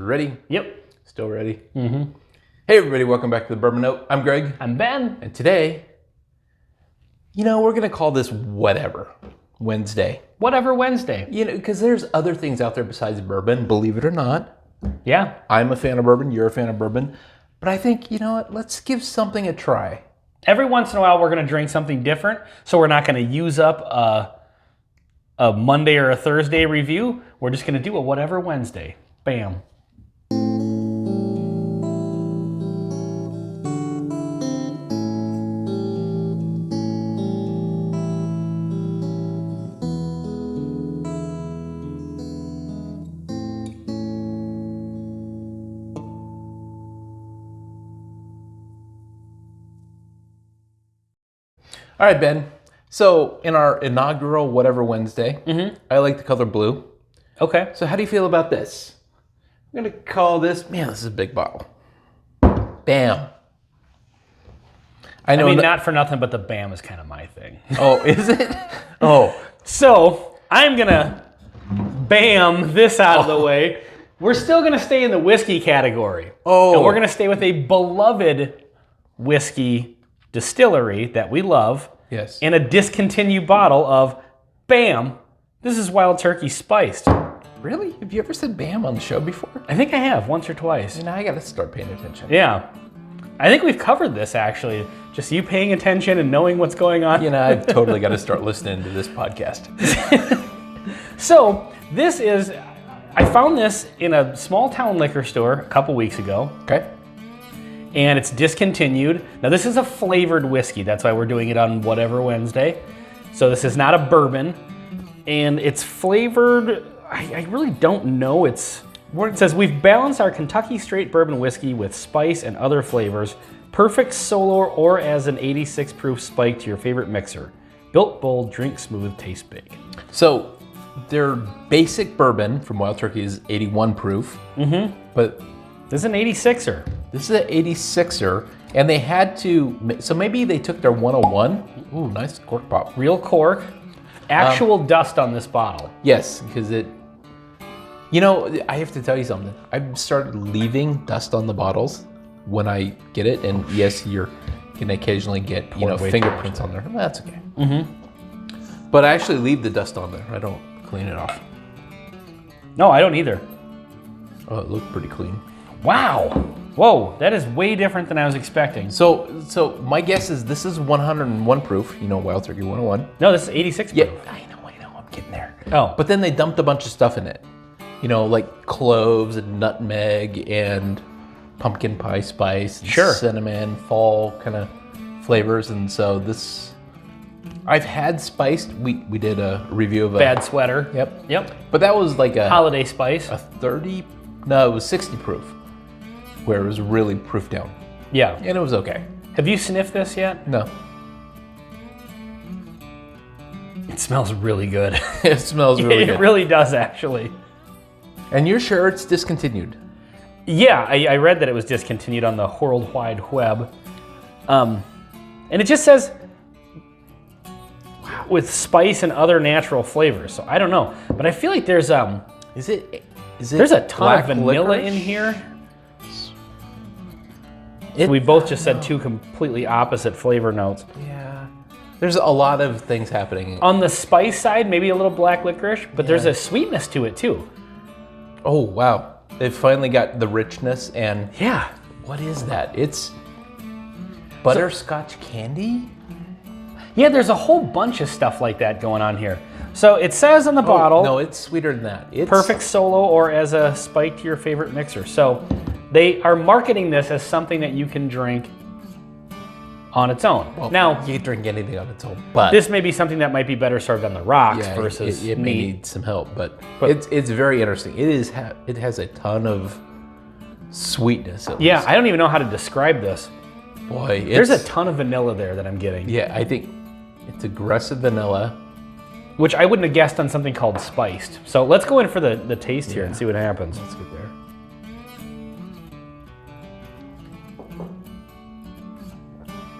Ready? Yep. Still ready? Mm-hmm. Hey everybody, welcome back to the Bourbon Note. I'm Greg. I'm Ben. And today, we're gonna call this Whatever Wednesday. Whatever Wednesday. Because there's other things out there besides bourbon, believe it or not. Yeah. I'm a fan of bourbon, you're a fan of bourbon. But I think, let's give something a try. Every once in a while, we're going to drink something different. So we're not going to use up a Monday or a Thursday review. We're just going to do a Whatever Wednesday. Bam. All right, Ben. So in our inaugural Whatever Wednesday, I like the color blue. Okay. So how do you feel about this? I'm gonna call this, man, this is a big bottle. Bam. I mean, not for nothing, but the bam is kind of my thing. Oh, is it? Oh. So I'm going to bam this out of the way. We're still going to stay in the whiskey category. Oh. And we're going to stay with a beloved whiskey distillery that we love. Yes. In a discontinued bottle of Bam. This is Wild Turkey Spiced. Really? Have you ever said Bam on the show before? I think I have, once or twice. Now I gotta start paying attention. Yeah. I think we've covered this, actually. Just you paying attention and knowing what's going on. I've totally got to start listening to this podcast. So, this is... I found this in a small town liquor store a couple weeks ago. Okay. And it's discontinued. Now, this is a flavored whiskey. That's why we're doing it on Whatever Wednesday. So this is not a bourbon. And it's flavored... I really don't know. It says, we've balanced our Kentucky straight bourbon whiskey with spice and other flavors. Perfect solo or as an 86 proof spike to your favorite mixer. Built bold, drink smooth, taste big. So their basic bourbon from Wild Turkey is 81 proof. Mm-hmm. But this is an 86er. This is an 86er. And they had to, so maybe they took their 101. Ooh, nice cork pop. Real cork. Actual dust on this bottle. Yes, because I have to tell you something. I've started leaving dust on the bottles when I get it. And yes, you can occasionally get, fingerprints on there. That's okay. Mm-hmm. But I actually leave the dust on there. I don't clean it off. No, I don't either. Oh, it looked pretty clean. Wow. Whoa, that is way different than I was expecting. So my guess is this is 101 proof. Wild Turkey 101. No, this is 86 proof. Yeah, I know. I'm getting there. Oh. But then they dumped a bunch of stuff in it. Like cloves and nutmeg and pumpkin pie spice, and cinnamon, fall kind of flavors. And so this, I've had spiced. We did a review of a Bad Sweater. Yep. But that was like a holiday spice. A 30. No, it was 60 proof, where it was really proof down. Yeah. And it was okay. Have you sniffed this yet? No. It smells really good. It smells really good. It really does, actually. And you're sure it's discontinued? Yeah, I read that it was discontinued on the World Wide Web. And it just says, with spice and other natural flavors. So I don't know. But I feel like there's there's a ton of vanilla in here. We both just said two completely opposite flavor notes. Yeah. There's a lot of things happening. On the spice side, maybe a little black licorice, but there's a sweetness to it too. Oh, wow. They've finally got the richness and... Yeah. What is that? It's butterscotch candy? Yeah, there's a whole bunch of stuff like that going on here. So it says on the bottle... No, it's sweeter than that. It's perfect solo or as a spike to your favorite mixer. So they are marketing this as something that you can drink on its own. Well, now, you can drink anything on its own, but... This may be something that might be better served on the rocks versus it may need some help, but it's very interesting. It has a ton of sweetness. Yeah, I don't even know how to describe this. Boy, there's a ton of vanilla there that I'm getting. Yeah, I think it's aggressive vanilla. Which I wouldn't have guessed on something called spiced. So let's go in for the taste here and see what happens. Let's get there.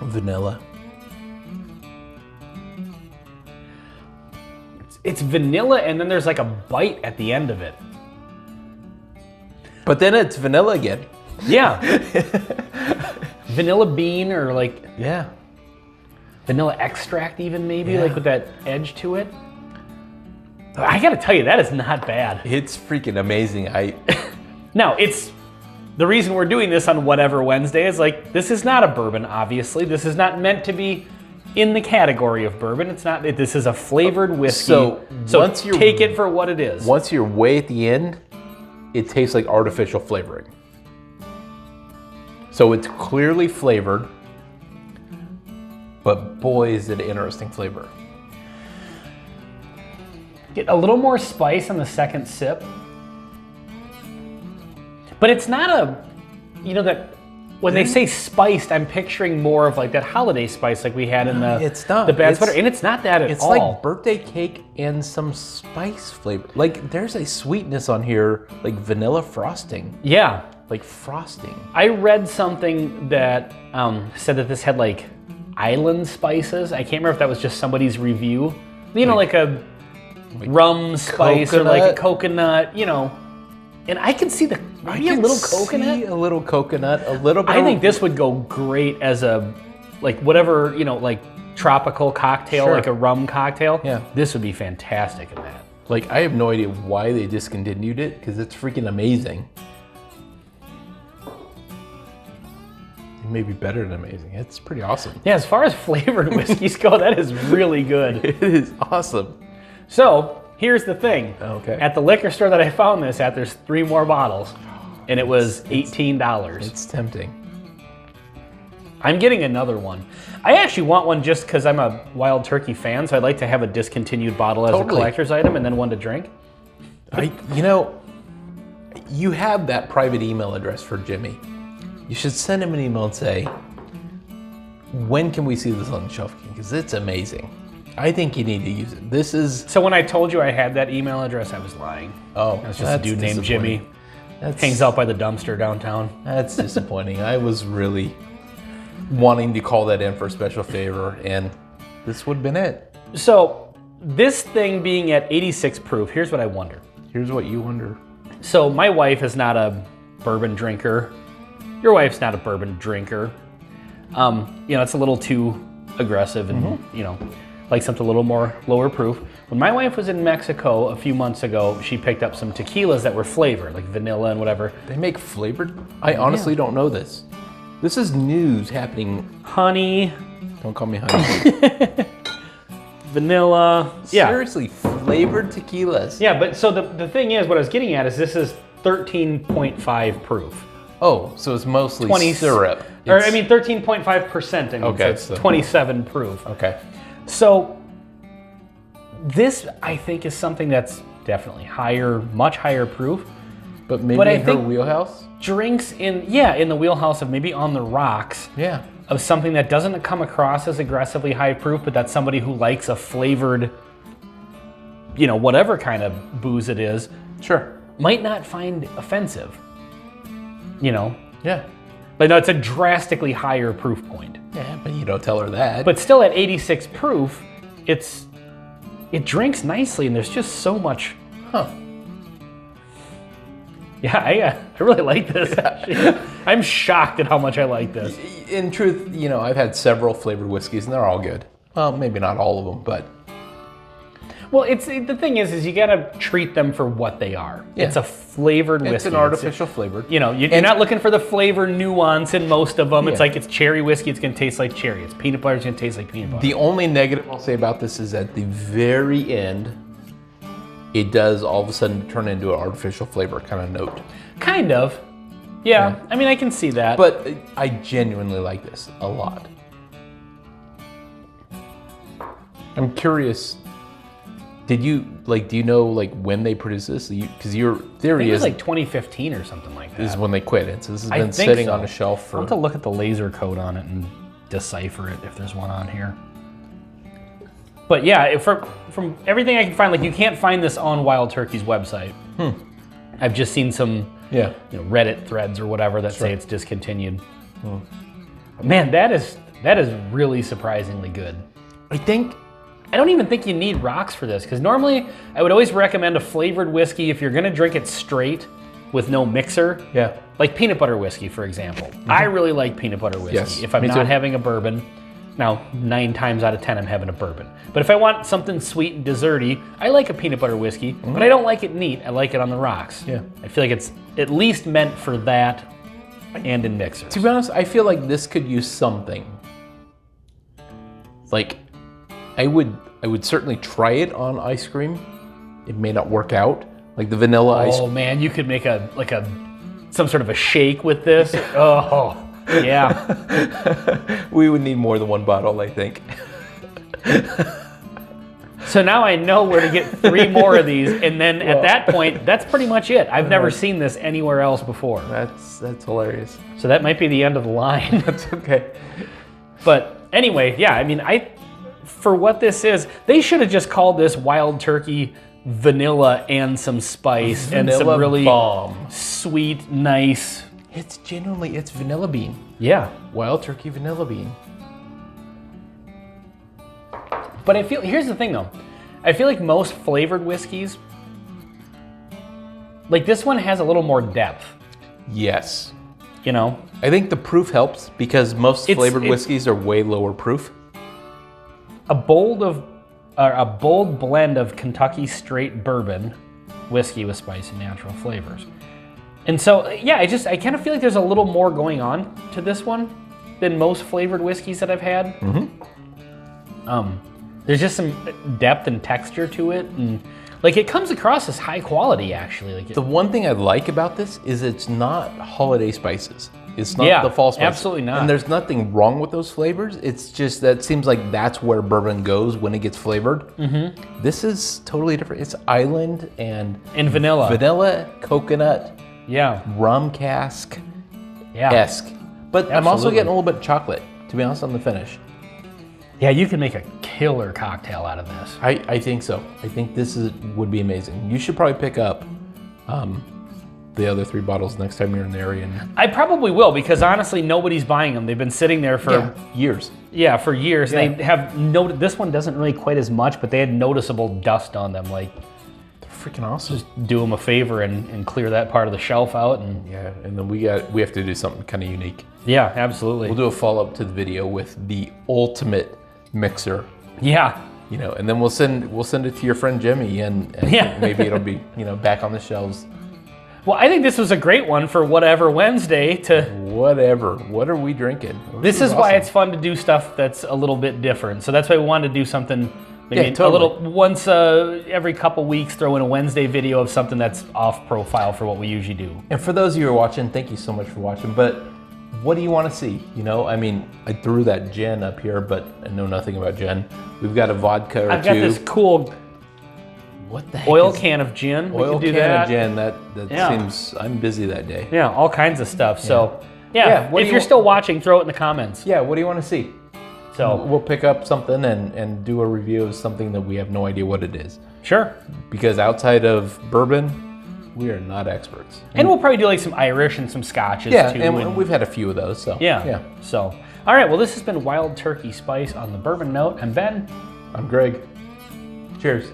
Vanilla. It's vanilla and then there's like a bite at the end of it. But then it's vanilla again. Yeah. Vanilla bean or like Yeah. vanilla extract even maybe, Yeah. like with that edge to it. I gotta tell you, that is not bad. It's freaking amazing. Now, it's the reason we're doing this on Whatever Wednesday is like, this is not a bourbon, obviously. This is not meant to be in the category of bourbon. It's not, this is a flavored whiskey. So once take it for what it is. Once you're way at the end, it tastes like artificial flavoring. So it's clearly flavored, but boy, is it an interesting flavor. Get a little more spice on the second sip. But it's not a, that when they say spiced, I'm picturing more of like that holiday spice like we had in the It's not. the bad It's- sweater, and it's not that at It's all. like birthday cake and some spice flavor. Like there's a sweetness on here, like vanilla frosting, Yeah, like frosting. I read something that said that this had like island spices. I can't remember if that was just somebody's review. Like a rum spice or like a coconut. And I can see maybe a little coconut. A little coconut, a little bit. I think this would go great as a, like whatever, like tropical cocktail, Sure. like a rum cocktail. Yeah. This would be fantastic in that. Like I have no idea why they discontinued it because it's freaking amazing. It may be better than amazing. It's pretty awesome. Yeah, as far as flavored whiskeys go, that is really good. It is awesome. So here's the thing. Okay. At the liquor store that I found this at, there's 3 more bottles, and it was $18. It's tempting. I'm getting another one. I actually want one just because I'm a Wild Turkey fan, so I'd like to have a discontinued bottle as a collector's item and then one to drink. You have that private email address for Jimmy. You should send him an email and say, when can we see this on the shelf? Because it's amazing. I think you need to use it. This is... So when I told you I had that email address, I was lying. Oh, That's just a dude named Jimmy. That's, Hangs out by the dumpster downtown. That's disappointing. I was really wanting to call that in for a special favor, and this would have been it. So this thing being at 86 proof, here's what I wonder. Here's what you wonder. So my wife is not a bourbon drinker. Your wife's not a bourbon drinker. It's a little too aggressive and, like something a little more lower proof. When my wife was in Mexico a few months ago, she picked up some tequilas that were flavored, like vanilla and whatever. They make flavored? I honestly don't know this. This is news happening. Honey. Don't call me honey. Vanilla. Yeah. Seriously, flavored tequilas. Yeah, but so the thing is, what I was getting at is this is 13.5 proof. Oh, so it's mostly syrup. 13.5%. Okay, so it's 27 proof. Okay. So this, I think, is something that's definitely higher, much higher proof. But maybe I in her think wheelhouse? Drinks in the wheelhouse of maybe on the rocks. Yeah. Of something that doesn't come across as aggressively high proof, but that's somebody who likes a flavored, whatever kind of booze it is. Sure. Might not find offensive. Yeah. But no, it's a drastically higher proof point. Yeah, but you don't tell her that. But still at 86 proof, it drinks nicely, and there's just so much. Huh. Yeah, I really like this. Actually. I'm shocked at how much I like this. In truth, I've had several flavored whiskeys, and they're all good. Well, maybe not all of them, but... Well, the thing is you gotta treat them for what they are. Yeah. It's a flavored whiskey. It's an artificial flavor. You're not looking for the flavor nuance in most of them. Yeah. It's like it's cherry whiskey, it's gonna taste like cherry. It's peanut butter, it's gonna taste like peanut butter. The only negative I'll say about this is at the very end, it does all of a sudden turn into an artificial flavor kind of note. Kind of. Yeah, I mean, I can see that. But I genuinely like this a lot. I'm curious, do you know when they produced this? Because your I think theory it is was like 2015 or something like that. is when they quit it. So this has I been think sitting so. on a shelf for... I'll have to look at the laser code on it and decipher it if there's one on here. But yeah, from everything I can find, you can't find this on Wild Turkey's website. I've just seen some Reddit threads or whatever that say it's discontinued. Man, that is really surprisingly good. I don't even think you need rocks for this, because normally I would always recommend a flavored whiskey if you're gonna drink it straight. with no mixer. Yeah. Like peanut butter whiskey, for example. I really like peanut butter whiskey. Yes, If I'm me not too. having a bourbon, now 9 times out of 10 I'm having a bourbon. But if I want something sweet and desserty, I like a peanut butter whiskey, but I don't like it neat. I like it on the rocks. Yeah. I feel like it's at least meant for that and in mixers. To be honest, I feel like this could use something. Like, I would certainly try it on ice cream. It may not work out. Like the vanilla ice. Oh man, you could make some sort of a shake with this. Oh, yeah. We would need more than one bottle, I think. So now I know where to get 3 more of these, and then at that point, that's pretty much it. I've never seen this anywhere else before. That's hilarious. So that might be the end of the line. That's okay. But anyway, yeah, I mean, for what this is, they should have just called this Wild Turkey vanilla and some spice and some Vanilla really bomb. sweet, nice. It's vanilla bean. Yeah. Wild turkey vanilla bean. But here's the thing though. I feel like most flavored whiskeys, like this one has a little more depth, Yes. you know? I think the proof helps because most flavored whiskeys are way lower proof. A bold blend of Kentucky straight bourbon whiskey with spice and natural flavors. And so, yeah, I kind of feel like there's a little more going on to this one than most flavored whiskeys that I've had. There's just some depth and texture to it, and like it comes across as high quality actually. Like The one thing I like about this is it's not holiday spices. It's not the fall spices. Absolutely not. And there's nothing wrong with those flavors. It's just that seems like that's where bourbon goes when it gets flavored. This is totally different. It's island and vanilla. Vanilla, coconut, Yeah. rum cask Yeah. esque. But I'm also Absolutely. getting a little bit of chocolate, to be honest, on the finish. Yeah, you can make a killer cocktail out of this. I think so. I think this would be amazing. You should probably pick up the other 3 bottles next time you're in the area. And, I probably will because honestly, nobody's buying them. They've been sitting there for years. Yeah, for years. Yeah. They have noted this one doesn't really quite as much, but they had noticeable dust on them. Like, They're freaking awesome. do them a favor and clear that part of the shelf out. And Yeah, and then we have to do something kind of unique. yeah, absolutely. We'll do a follow-up to the video with the ultimate mixer, Yeah, and then we'll send it to your friend Jimmy, and Yeah. maybe it'll be back on the shelves. well, I think this was a great one for whatever Wednesday to. Whatever. What are we drinking? This is why it's fun to do stuff that's a little bit different. So that's why we wanted to do something. Maybe Yeah, totally. a little once every couple weeks, throw in a Wednesday video of something that's off profile for what we usually do. And for those of you who are watching, thank you so much for watching. But what do you want to see? I mean, I threw that gin up here, but I know nothing about gin. We've got a vodka or I've two. got this cool What the heck oil is can of gin. We oil could do can that. of gin? That Yeah. seems. I'm busy that day. Yeah, all kinds of stuff. So, Yeah, what do if you you're want- still watching, throw it in the comments. Yeah. What do you want to see? So, We'll pick up something and do a review of something that we have no idea what it is. sure. Because outside of bourbon, we are not experts. And we'll probably do like some Irish and some Scotches Yeah, too. and we've had a few of those. So yeah. So, all right. Well, this has been Wild Turkey Spice on the Bourbon Note. I'm Ben. I'm Greg. Cheers.